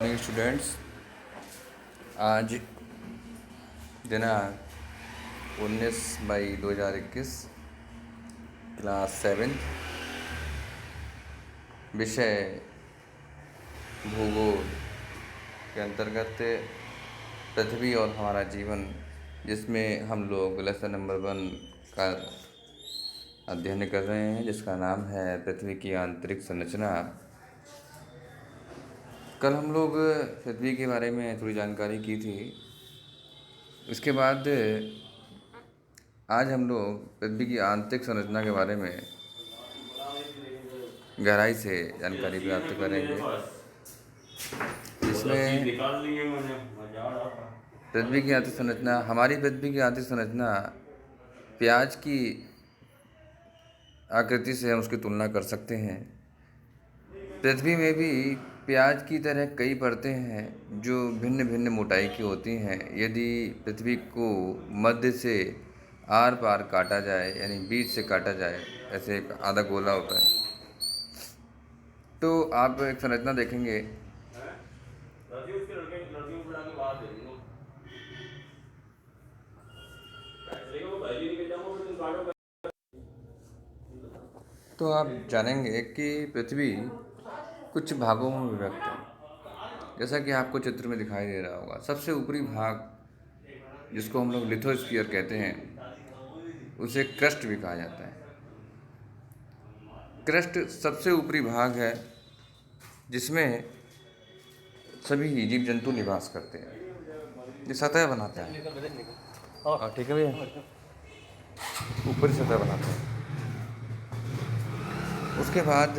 Students, आज दिनांक 19 मई 2021, class 7, विषय भूगोल के अंतर्गत पृथ्वी और हमारा जीवन, जिसमें हम लोग लेसन नंबर 1 का अध्ययन कर रहे हैं, जिसका नाम है पृथ्वी की आंतरिक संरचना। कल हम लोग पृथ्वी के बारे में थोड़ी जानकारी की थी। इसके बाद आज हम लोग पृथ्वी की आंतरिक संरचना के बारे में गहराई से जानकारी प्राप्त करेंगे। इसमें पृथ्वी की आंतरिक संरचना, हमारी पृथ्वी की आंतरिक संरचना प्याज की आकृति से हम उसकी तुलना कर सकते हैं। पृथ्वी में भी प्याज की तरह कई परतें हैं जो भिन्न भिन्न मोटाई की होती हैं। यदि पृथ्वी को मध्य से आर पार काटा जाए, यानी बीच से काटा जाए, ऐसे एक आधा गोला होता है, तो आप एक संरचना देखेंगे। तो आप जानेंगे कि पृथ्वी कुछ भागों में विभक्त है। जैसा कि आपको चित्र में दिखाई दे रहा होगा, सबसे ऊपरी भाग, जिसको हम लोग लिथोस्फीयर कहते हैं, उसे क्रस्ट भी कहा जाता है। क्रस्ट सबसे ऊपरी भाग है जिसमें सभी जीव जंतु निवास करते हैं। ये सतह बनाता है, ठीक है भैया, ऊपरी सतह बनाता है। उसके बाद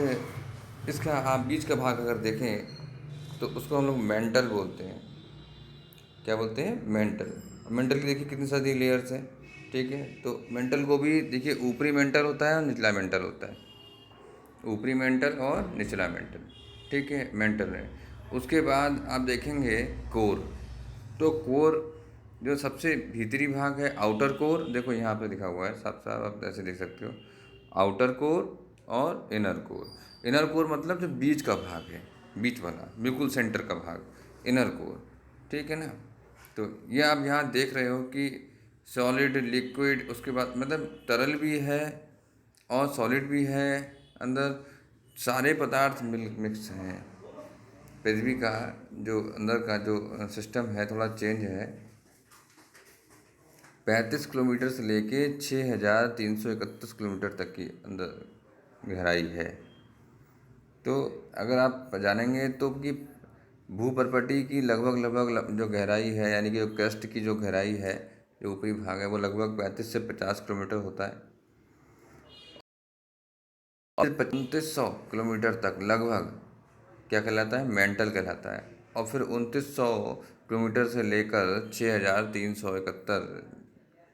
इसका आप बीच का भाग अगर देखें तो उसको हम लोग मेंटल बोलते हैं। क्या बोलते हैं? मेंटल। मेंटल की देखिए कितनी सारी लेयर्स हैं, ठीक है। तो मेंटल को भी देखिए, ऊपरी मेंटल होता है और निचला मेंटल होता है। ऊपरी मेंटल और निचला मेंटल, ठीक है, मेंटल है। उसके बाद आप देखेंगे कोर। तो कोर जो सबसे भीतरी भाग है, आउटर कोर, देखो यहाँ पे लिखा हुआ है, साफ साफ आप ऐसे देख सकते हो, आउटर कोर और इनर कोर। इनर कोर मतलब जो बीच का भाग है, बीच वाला, बिल्कुल सेंटर का भाग, इनर कोर, ठीक है ना। तो ये आप यहाँ देख रहे हो कि सॉलिड, लिक्विड, उसके बाद मतलब तरल भी है और सॉलिड भी है, अंदर सारे पदार्थ मिक्स हैं। पृथ्वी का जो अंदर का जो सिस्टम है थोड़ा चेंज है। 35 किलोमीटर से लेके 6,331 किलोमीटर तक की अंदर गहराई है। तो अगर आप जानेंगे तो कि भूपर्पटी की लगभग जो गहराई है, यानी कि क्रस्ट की जो गहराई है, जो ऊपरी भाग है, वो लगभग 35 से 50 किलोमीटर होता है। और 3500 किलोमीटर तक लगभग क्या कहलाता है? मेंटल कहलाता है। और फिर 2900 किलोमीटर से लेकर 6,371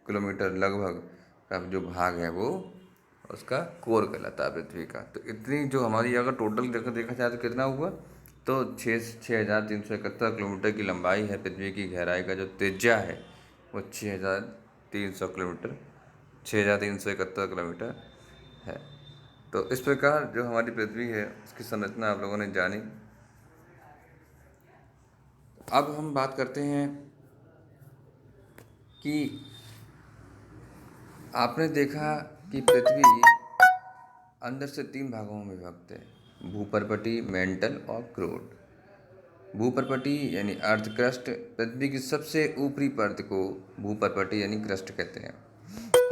किलोमीटर लगभग का जो भाग है वो उसका कोर कहलाता है पृथ्वी का। तो इतनी जो हमारी अगर टोटल देखा जाए तो कितना हुआ? तो 6,371 किलोमीटर की लंबाई है पृथ्वी की गहराई का। जो त्रिज्या है वो 6,300 किलोमीटर, 6,371 किलोमीटर है। तो इस प्रकार जो हमारी पृथ्वी है उसकी संरचना आप लोगों ने जानी। अब हम बात करते हैं कि आपने देखा कि पृथ्वी अंदर से 3 भागों में विभक्त है, भूपर्पटी, मेंटल और क्रोड। भूपर्पटी यानी अर्थ क्रस्ट, पृथ्वी की सबसे ऊपरी परत को भूपर्पटी यानी क्रस्ट कहते हैं।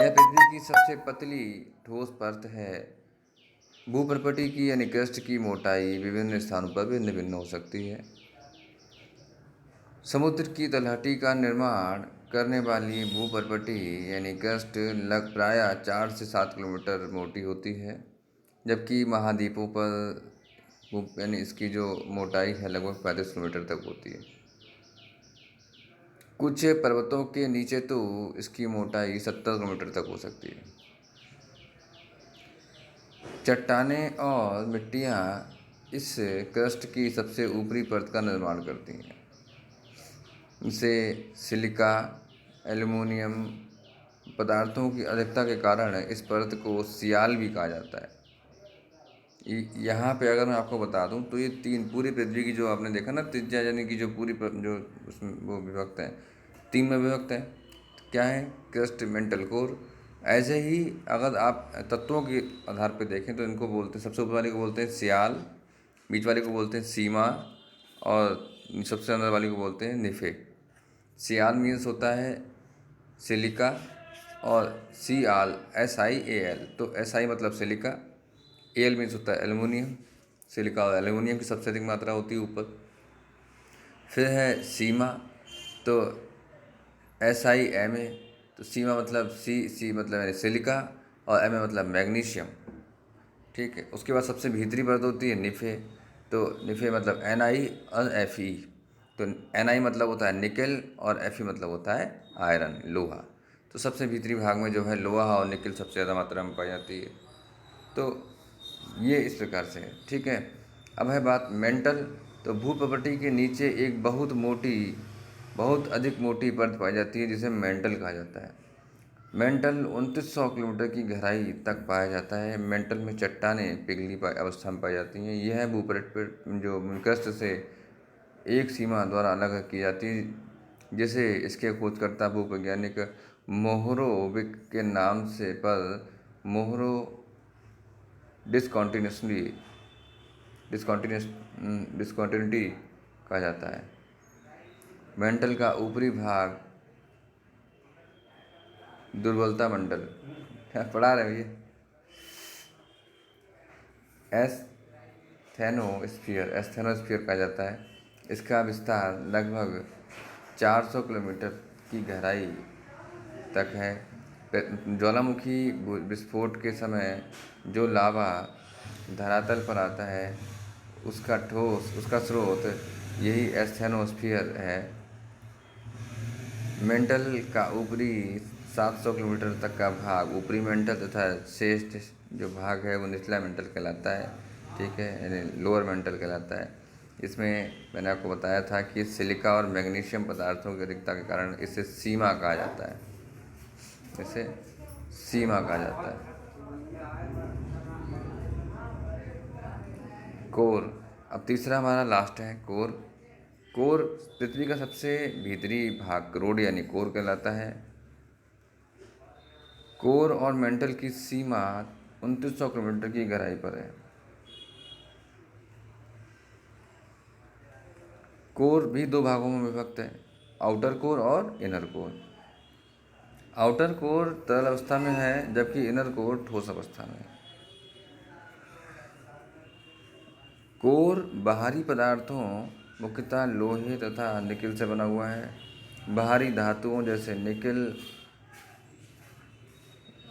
यह पृथ्वी की सबसे पतली ठोस परत है। भूपर्पटी की यानी क्रस्ट की मोटाई विभिन्न स्थानों पर भिन्न भिन्न हो सकती है। समुद्र की तलहटी का निर्माण करने वाली भूपर्पटी यानी क्रस्ट प्रायः 4 से 7 किलोमीटर मोटी होती है, जबकि महाद्वीपों पर यानी इसकी जो मोटाई है लगभग 35 किलोमीटर तक होती है। कुछ पर्वतों के नीचे तो इसकी मोटाई 70 किलोमीटर तक हो सकती है। चट्टानें और मिट्टियाँ इस क्रस्ट की सबसे ऊपरी परत का निर्माण करती हैं। इसे सिलिका, एल्युमिनियम पदार्थों की अधिकता के कारण इस परत को सियाल भी कहा जाता है। यहाँ पे अगर मैं आपको बता दूं तो ये तीन पूरी पृथ्वी की जो आपने देखा ना त्रिज्या, यानी कि जो जो उसमें वो विभक्त है, तीन में विभक्त है। क्या है? Crust, mantle core. ऐसे ही अगर आप तत्वों के आधार पर देखें तो इनको बोलते हैं, सबसे ऊपर वाले को बोलते हैं सियाल, बीच वाले को बोलते हैं सीमा, और सबसे अंदर वाले को बोलते हैं निफे। सियाल मीन्स होता है सिलिका, और सी आल SiAl, तो SI मतलब सिलिका, एल मीन्स होता है एल्युमिनियम। सिलिका और एल्युमिनियम की सबसे अधिक मात्रा होती है ऊपर। फिर है सीमा, तो SiMa, तो सीमा मतलब सी मतलब है सिलिका, और Ma मतलब मैग्नीशियम। ठीक है, उसके बाद सबसे भीतरी परत होती है निफे, तो निफे मतलब Ni और Fe, तो Ni मतलब होता है निकल, और Fe मतलब होता है आयरन, लोहा। तो सबसे भीतरी भाग में जो है लोहा और निकल सबसे ज़्यादा मात्रा में पाई जाती है। तो ये इस प्रकार से है। ठीक है, अब है बात मेंटल। तो भूप्रकृति के नीचे एक बहुत अधिक मोटी परत पाई जाती है जिसे मेंटल कहा जाता है। मेंटल 2900 किलोमीटर की गहराई तक पाया जाता है। मेंटल में चट्टानें पिघली अवस्था में पाई जाती हैं। यह भूपृष्ठ पर जो क्रस्ट से एक सीमा द्वारा अलग की जाती है, जिसे इसके खोजकर्ता भूवैज्ञानिक मोहरोविक के नाम से पर मोहरो डिसकॉन्टिन्यूसली डिसकॉन्टिन्यूस डिसकॉन्टिन्यूटी कहा जाता है। मेंटल का ऊपरी भाग दुर्बलता मंडल, क्या पढ़ा रहे भैया, एस्थेनोस्फीयर कहा जाता है। इसका विस्तार लगभग 400 किलोमीटर की गहराई तक है। ज्वालामुखी विस्फोट के समय जो लावा धरातल पर आता है उसका स्रोत यही एस्थेनोस्फीयर है। मेंटल का ऊपरी 700 किलोमीटर तक का भाग ऊपरी मेंटल तथा शेष जो भाग है वो निचला मेंटल कहलाता है। ठीक है, यानी लोअर मेंटल कहलाता है। इसमें मैंने आपको बताया था कि सिलिका और मैग्नीशियम पदार्थों की अधिकता के कारण इसे सीमा कहा जाता है। इसे सीमा कहा जाता है। कोर, अब तीसरा हमारा लास्ट है कोर। कोर पृथ्वी का सबसे भीतरी भाग करोड यानी कोर कहलाता है। कोर और मेंटल की सीमा 2900 किलोमीटर की गहराई पर है। कोर भी दो भागों में विभक्त है, आउटर कोर और इनर कोर। आउटर कोर तरल अवस्था में है जबकि इनर कोर ठोस अवस्था में है। कोर बाहरी पदार्थों मुख्यतः लोहे तथा निकल से बना हुआ है। बाहरी धातुओं जैसे निकल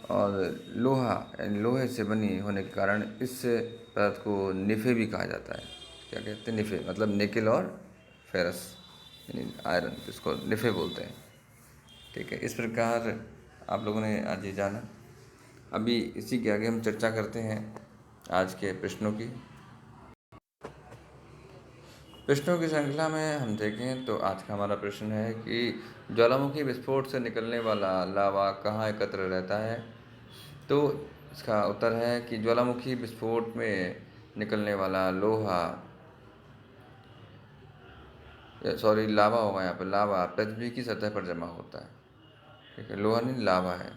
और लोहे से बनी होने के कारण इस पदार्थ को निफे भी कहा जाता है। क्या कहते हैं? निफे मतलब निकल और फेरस यानी आयरन, इसको निफे बोलते हैं। ठीक है, इस प्रकार आप लोगों ने आज ये जाना। अभी इसी के आगे हम चर्चा करते हैं आज के प्रश्नों की श्रृंखला में हम देखें तो आज का हमारा प्रश्न है कि ज्वालामुखी विस्फोट से निकलने वाला लावा कहाँ एकत्र रहता है। तो इसका उत्तर है कि ज्वालामुखी विस्फोट में निकलने वाला लावा होगा, यहाँ पर लावा पृथ्वी की सतह पर जमा होता है। ठीक है, लोहा नहीं लावा है।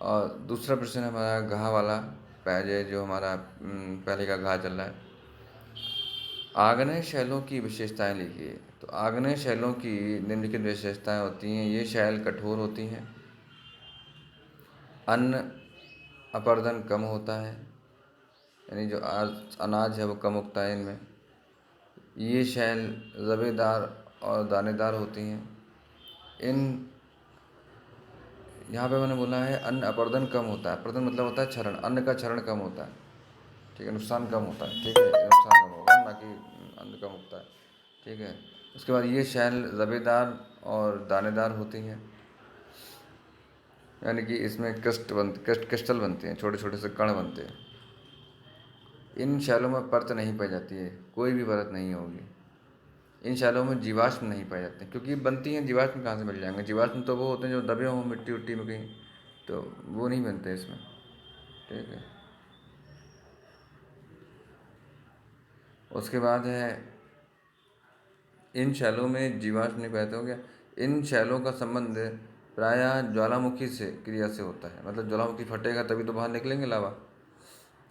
और दूसरा प्रश्न हमारा घाव वाला, पहले जो हमारा पहले का घाव चल रहा है। आग्नेय शैलों की विशेषताएं लिखिए। तो आग्नेय शैलों की निम्नलिखित विशेषताएं होती हैं। ये शैल कठोर होती हैं, अन्न अपरदन कम होता है, यानी जो अनाज है वो कम उगता है इनमें। ये शैल रवेदार और दानेदार होती हैं। इन यहाँ पे मैंने बोला है अन्न अपरदन कम होता है। अपरदन मतलब होता है क्षरण, अन्न का क्षरण कम होता है। ठीक है, नुकसान कम होता है। ठीक है, नुकसान कम होगा, ना कि अन्न कम उगता है। ठीक है, उसके बाद ये शैल रवेदार और दानेदार होती हैं, यानी कि इसमें क्रिस्टल बनते हैं, छोटे छोटे से कण बनते हैं। इन शैलों में परत नहीं पाई जाती है, कोई भी परत नहीं होगी। इन शैलों में जीवाश्म नहीं पाए जाते, क्योंकि बनती हैं, जीवाश्म कहाँ से मिल जाएंगे? जीवाश्म तो वो होते हैं जो दबे हों मिट्टी उट्टी में कहीं, तो वो नहीं बनते इसमें। ठीक है, उसके बाद है इन शैलों में जीवाश्म नहीं पैदा हो गया। इन शैलों का संबंध प्रायः ज्वालामुखी से क्रिया से होता है, मतलब ज्वालामुखी फटेगा तभी तो बाहर निकलेंगे लावा।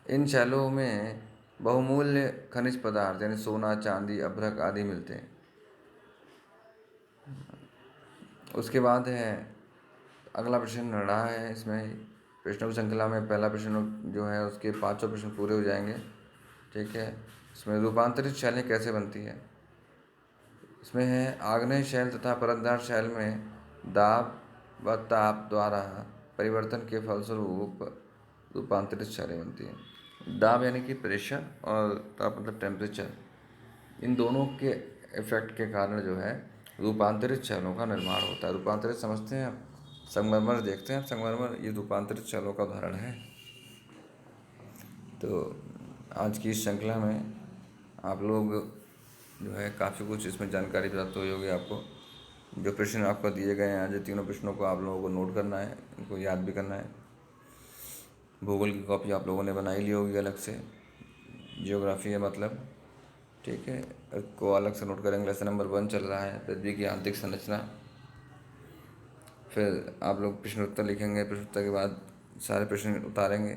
इन शैलों में बहुमूल्य खनिज पदार्थ यानी सोना, चांदी, अभ्रक आदि मिलते हैं। उसके बाद है अगला प्रश्न रहा है इसमें प्रश्नों की श्रृंखला में पहला प्रश्न जो है उसके पांचों प्रश्न पूरे हो जाएंगे। ठीक है, इसमें रूपांतरित शैलें कैसे बनती है। इसमें है आग्नेय शैल तथा परतदार शैल में दाब व ताप द्वारा परिवर्तन के फलस्वरूप रूपांतरित शैलें बनती हैं। दाब यानी कि प्रेशर और ताप मतलब टेम्परेचर, इन दोनों के इफेक्ट के कारण जो है रूपांतरित शैलों का निर्माण होता है। रूपांतरित समझते हैं आप, संगमरमर देखते हैं आप, संगमरमर ये रूपांतरित शैलों का उदाहरण है। तो आज की इस श्रृंखला में आप लोग जो है काफ़ी कुछ इसमें जानकारी प्राप्त हुई होगी आपको। जो प्रश्न आपको दिए गए हैं आज तीनों प्रश्नों को आप लोगों को नोट करना है, इनको याद भी करना है। भूगोल की कॉपी आप लोगों ने बनाई ली होगी अलग से, जियोग्राफी है मतलब, ठीक है, को अलग से नोट करेंगे। लेसन नंबर 1 चल रहा है पृथ्वी की आंतरिक संरचना। फिर आप लोग प्रश्नोत्तर लिखेंगे, प्रश्नोत्तर के बाद सारे प्रश्न उतारेंगे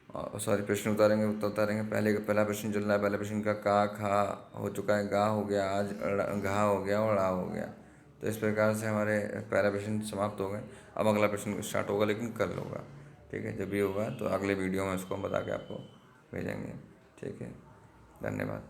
और सारे प्रश्न उतारेंगे उत्तर उतारेंगे। पहला प्रश्न चल रहा है, पहले प्रश्न का का खा हो चुका है, गा हो गया, आज घा हो गया और आ हो गया। तो इस प्रकार से हमारे पहला प्रश्न समाप्त हो गए। अब अगला प्रश्न स्टार्ट होगा लेकिन कल होगा। ठीक है, जब भी होगा तो अगले वीडियो में उसको हम बता के आपको भेजेंगे। ठीक है, धन्यवाद।